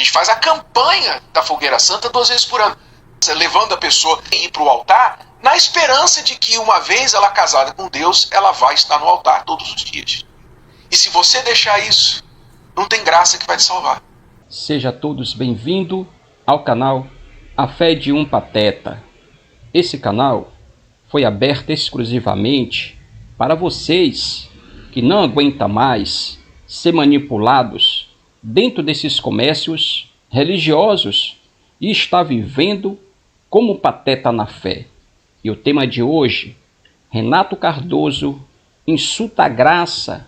gente faz a campanha da Fogueira Santa 2 vezes por ano, levando a pessoa a ir para o altar, na esperança de que uma vez ela casada com Deus, ela vai estar no altar todos os dias. E se você deixar isso, não tem graça que vai te salvar. Seja todos bem-vindos ao canal A Fé de um Pateta. Esse canal foi aberto exclusivamente para vocês que não aguentam mais ser manipulados dentro desses comércios religiosos e está vivendo como pateta na fé. E o tema de hoje, Renato Cardoso insulta a graça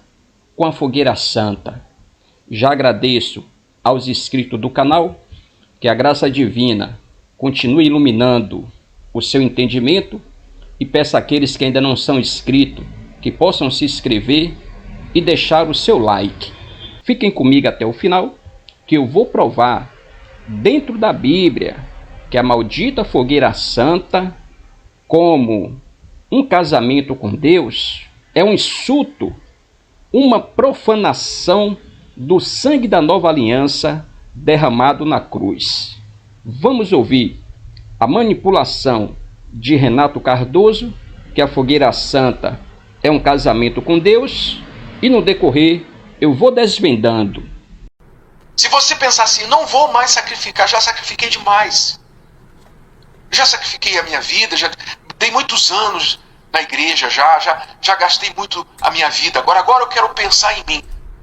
com a fogueira santa. Já agradeço aos inscritos do canal, que a graça divina continue iluminando o seu entendimento, e peço àqueles que ainda não são inscritos que possam se inscrever e deixar o seu like. Fiquem comigo até o final, que eu vou provar dentro da Bíblia que a maldita fogueira santa, como um casamento com Deus, é um insulto, uma profanação do sangue da nova aliança derramado na cruz. Vamos ouvir a manipulação de Renato Cardoso, que a fogueira santa é um casamento com Deus, e no decorrer eu vou desvendando. Se você pensar assim, não vou mais sacrificar, já sacrifiquei demais. Já sacrifiquei a minha vida, já dei muitos anos na igreja, já gastei muito a minha vida, agora eu quero pensar em mim.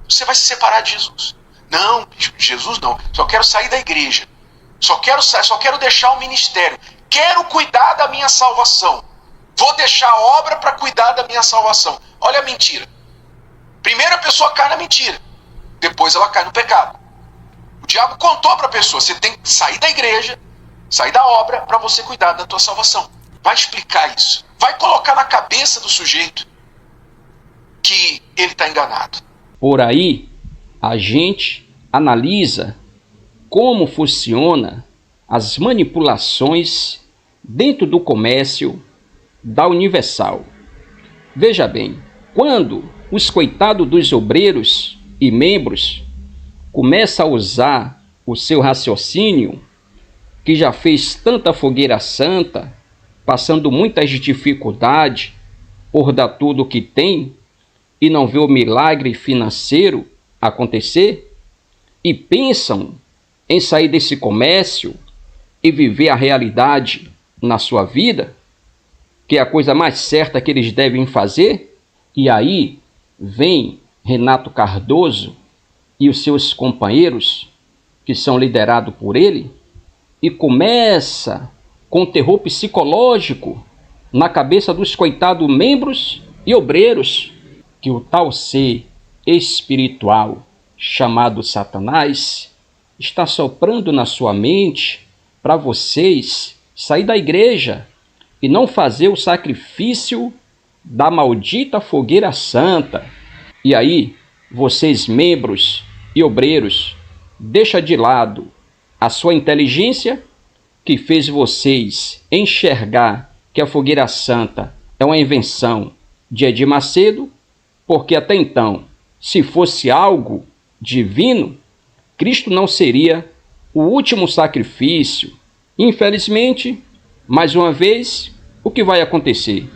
Você vai se separar de Jesus. Não, Jesus não, só quero sair da igreja. Só quero deixar o ministério. Quero cuidar da minha salvação. Vou deixar a obra para cuidar da minha salvação. Olha a mentira. Primeiro a pessoa cai na mentira, depois ela cai no pecado. O diabo contou para a pessoa, você tem que sair da igreja, sair da obra para você cuidar da tua salvação. Vai explicar isso. Vai colocar na cabeça do sujeito que ele está enganado. Por aí, a gente analisa como funciona as manipulações dentro do comércio da Universal. Veja bem, quando os coitados dos obreiros e membros começam a usar o seu raciocínio, que já fez tanta fogueira santa, passando muitas dificuldades por dar tudo o que tem e não vê o milagre financeiro acontecer, e pensam em sair desse comércio e viver a realidade na sua vida, que é a coisa mais certa que eles devem fazer, e aí vem Renato Cardoso e os seus companheiros, que são liderados por ele, e começa com terror psicológico na cabeça dos coitados membros e obreiros, que o tal ser espiritual chamado Satanás está soprando na sua mente para vocês sair da igreja e não fazer o sacrifício da maldita fogueira santa. E aí, vocês membros e obreiros, deixa de lado a sua inteligência, que fez vocês enxergar que a fogueira santa é uma invenção de Edir Macedo, porque até então, se fosse algo divino, Cristo não seria o último sacrifício. Infelizmente, mais uma vez, o que vai acontecer?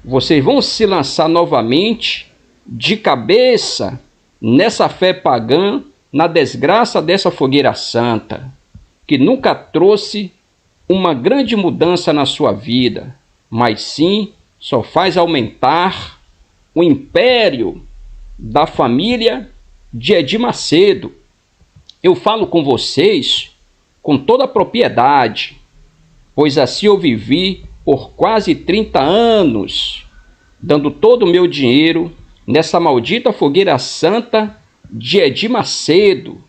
Vocês vão se lançar novamente de cabeça nessa fé pagã, na desgraça dessa fogueira santa, que nunca trouxe uma grande mudança na sua vida, mas sim só faz aumentar o império da família de Edir Macedo. Eu falo com vocês com toda a propriedade, pois assim eu vivi por quase 30 anos, dando todo o meu dinheiro nessa maldita fogueira santa de Edir Macedo.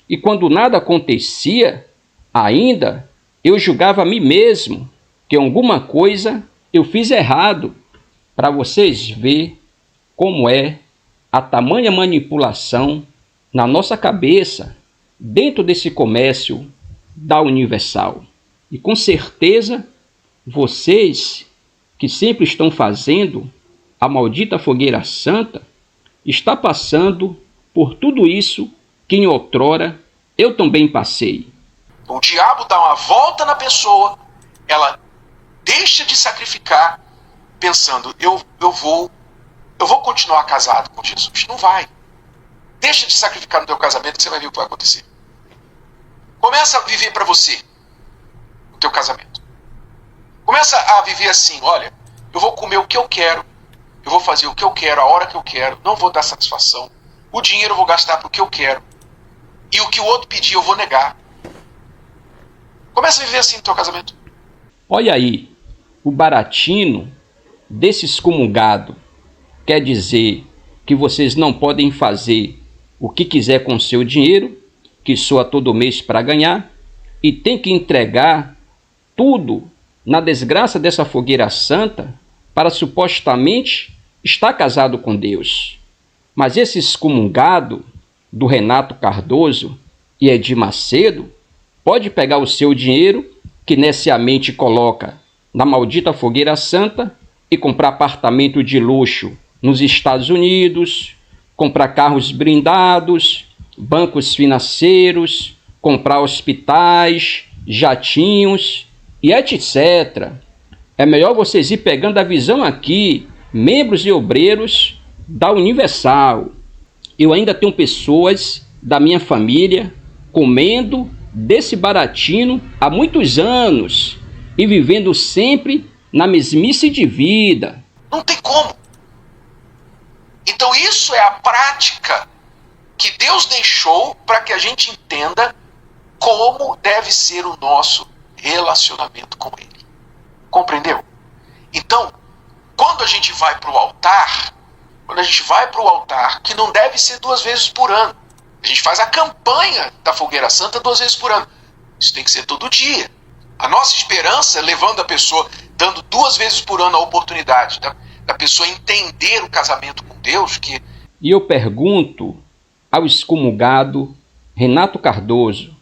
E quando nada acontecia, ainda eu julgava a mim mesmo que alguma coisa eu fiz errado, para vocês verem como é a tamanha manipulação na nossa cabeça dentro desse comércio da Universal. E com certeza, vocês que sempre estão fazendo a maldita fogueira santa, está passando por tudo isso que em outrora Eu também passei. O diabo dá uma volta na pessoa, ela deixa de sacrificar, pensando, eu vou continuar casado com Jesus. Não vai. Deixa de sacrificar no teu casamento que você vai ver o que vai acontecer. Começa a viver para você o teu casamento. Começa a viver assim, olha, eu vou comer o que eu quero, eu vou fazer o que eu quero, a hora que eu quero, não vou dar satisfação. O dinheiro eu vou gastar para o que eu quero. E o que o outro pedir eu vou negar. Começa a viver assim no teu casamento. Olha aí, o baratino desse excomungado quer dizer que vocês não podem fazer o que quiser com o seu dinheiro, que soa todo mês para ganhar, e tem que entregar tudo na desgraça dessa fogueira santa para supostamente estar casado com Deus. Mas esse excomungado do Renato Cardoso e Edir Macedo pode pegar o seu dinheiro, que neciamente coloca na maldita fogueira santa, e comprar apartamento de luxo nos Estados Unidos, comprar carros blindados, bancos financeiros, comprar hospitais, jatinhos e etc. É melhor vocês ir pegando a visão aqui, membros e obreiros da Universal. Eu ainda tenho pessoas da minha família comendo desse baratino há muitos anos e vivendo sempre na mesmice de vida. Não tem como. Então isso é a prática que Deus deixou para que a gente entenda como deve ser o nosso relacionamento com Ele. Compreendeu? Então, quando a gente vai para o altar, que não deve ser 2 vezes por ano, a gente faz a campanha da Fogueira Santa 2 vezes por ano. Isso tem que ser todo dia. A nossa esperança, levando a pessoa, dando 2 vezes por ano a oportunidade da pessoa entender o casamento com Deus. E eu pergunto ao excomungado Renato Cardoso,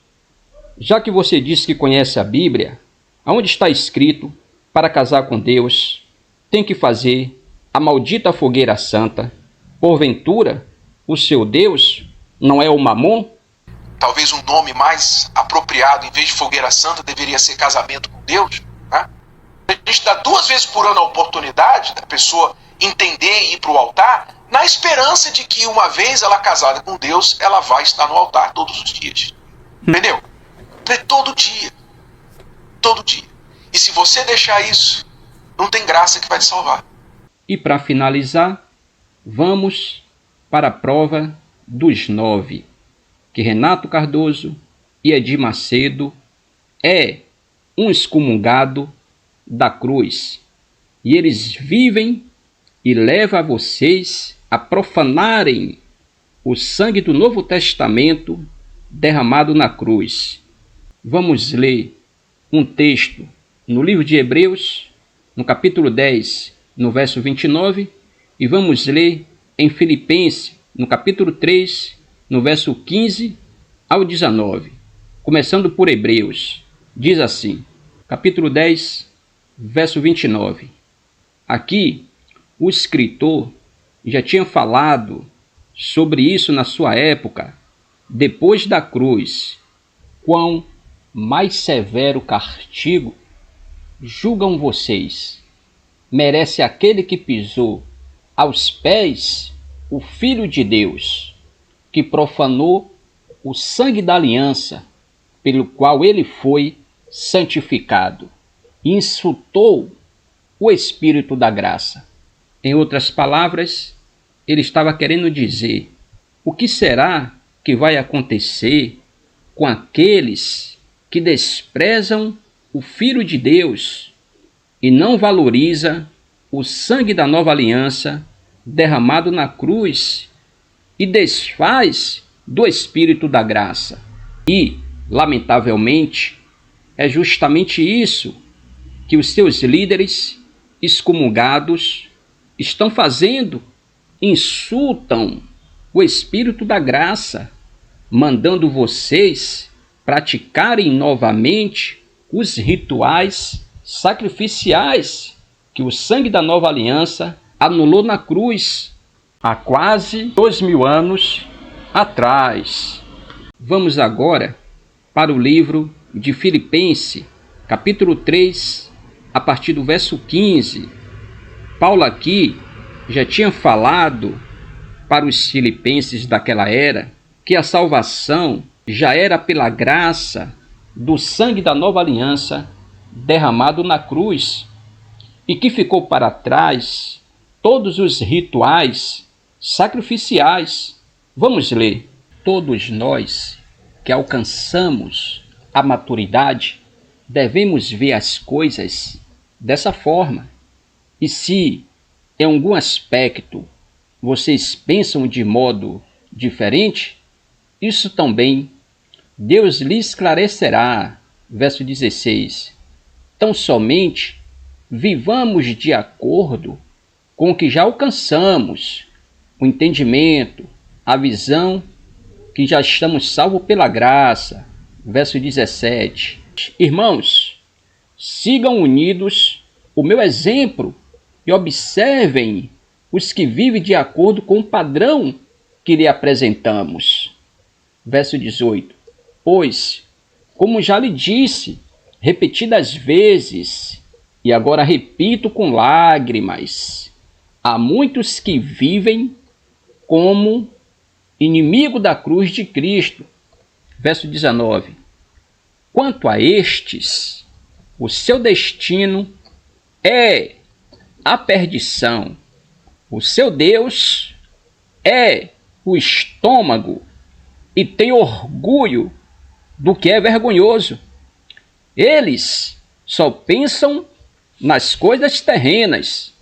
já que você disse que conhece a Bíblia, aonde está escrito, para casar com Deus, tem que fazer a maldita fogueira santa? Porventura, o seu Deus não é o Mamon? Talvez um nome mais apropriado, em vez de fogueira santa, deveria ser casamento com Deus. Né? A gente dá 2 vezes por ano a oportunidade da pessoa entender e ir para o altar, na esperança de que uma vez ela casada com Deus, ela vai estar no altar todos os dias. Entendeu? É todo dia. Todo dia. E se você deixar isso, não tem graça que vai te salvar. E para finalizar, vamos para a prova dos 9, que Renato Cardoso e Edir Macedo é um excomungado da cruz. E eles vivem e levam a vocês a profanarem o sangue do Novo Testamento derramado na cruz. Vamos ler um texto no livro de Hebreus, no capítulo 10, no verso 29, e vamos ler em Filipenses, no capítulo 3, no verso 15 ao 19. Começando por Hebreus, diz assim, capítulo 10, verso 29. Aqui, o escritor já tinha falado sobre isso na sua época, depois da cruz. Quão mais severo castigo julgam vocês? Merece aquele que pisou aos pés o Filho de Deus, que profanou o sangue da aliança, pelo qual ele foi santificado, e insultou o Espírito da graça. Em outras palavras, ele estava querendo dizer: o que será que vai acontecer com aqueles que desprezam o Filho de Deus e não valoriza o sangue da nova aliança derramado na cruz e desfaz do Espírito da graça? E, lamentavelmente, é justamente isso que os seus líderes excomungados estão fazendo. Insultam o Espírito da graça, mandando vocês praticarem novamente os rituais sacrificiais que o sangue da nova aliança anulou na cruz há quase 2000 anos atrás. Vamos agora para o livro de Filipenses, capítulo 3, a partir do verso 15. Paulo aqui já tinha falado para os filipenses daquela era que a salvação já era pela graça do sangue da nova aliança derramado na cruz e que ficou para trás todos os rituais sacrificiais. Vamos ler. Todos nós que alcançamos a maturidade devemos ver as coisas dessa forma. E se em algum aspecto vocês pensam de modo diferente, isso também Deus lhe esclarecerá. Verso 16. Tão somente vivamos de acordo com o que já alcançamos, o entendimento, a visão, que já estamos salvos pela graça. Verso 17. Irmãos, sigam unidos o meu exemplo e observem os que vivem de acordo com o padrão que lhe apresentamos. Verso 18. Pois, como já lhe disse repetidas vezes, e agora repito com lágrimas, há muitos que vivem como inimigo da cruz de Cristo. Verso 19. Quanto a estes, o seu destino é a perdição. O seu Deus é o estômago e tem orgulho do que é vergonhoso. Eles só pensam nas coisas terrenas.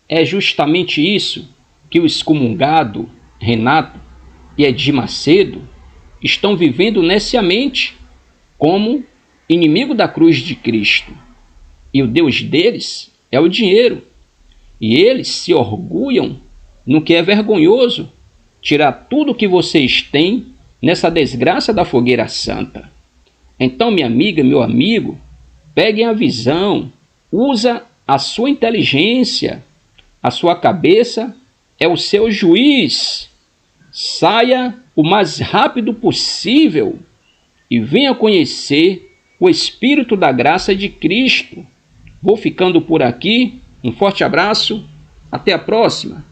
É justamente isso que o excomungado Renato e Edir Macedo estão vivendo neciamente como inimigo da cruz de Cristo. E o Deus deles é o dinheiro. E eles se orgulham no que é vergonhoso, tirar tudo o que vocês têm nessa desgraça da fogueira santa. Então, minha amiga, meu amigo, peguem a visão, usa a sua inteligência, a sua cabeça é o seu juiz. Saia o mais rápido possível e venha conhecer o Espírito da graça de Cristo. Vou ficando por aqui. Um forte abraço. Até a próxima.